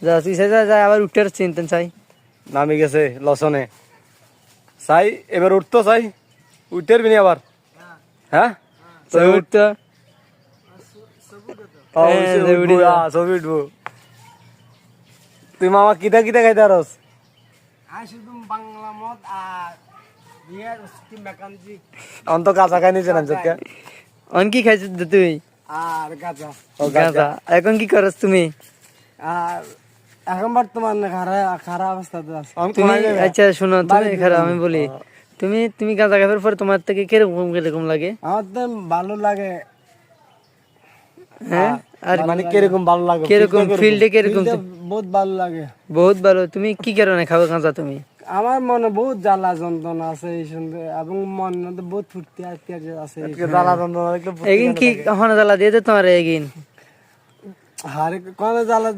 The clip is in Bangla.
যা তুই যা যা আবার উঠার চিন্তা চাই নামি গেছে লসনে চাই এবার উঠতো চাই উঠতে পারবি আবার হ্যাঁ তো উঠতো ছবি উঠবো তুই মামা কিতা কিতা খাইতে আরস বাংলা মদ আর বিয়ার মেকানিক অন্ত কাঁচা খাই নিছে না চোখে অন কি খাইছিস তুই আর গাঁজা গাঁজা এখন কি করস তুমি আর এখন বর্তমান খারাপ অবস্থাতে আছে তুমি আচ্ছা শোনো তুমি খারাপ আমি বলি তুমি তুমি গাঁজা খাবার পর তোমার থেকে কিরকম কিরকম লাগে আমার তো ভালো লাগে হ্যাঁ আর মানে কিরকম ভালো লাগে কিরকম ফিল্ডে কিরকম বহুত ভালো লাগে বহুত ভালো তুমি কি কারণে খাও গাঁজা তুমি আমার মনে বহুত জ্বালা যন্ত্রণা আছে এই সঙ্গে এবং মনে বহুত ফুর্তি আছে জ্বালা যন্ত্রণা দেখলে এগিন কি হন জ্বালা দিয়ে দে তোমার এগিন হারে কোন জ্বালা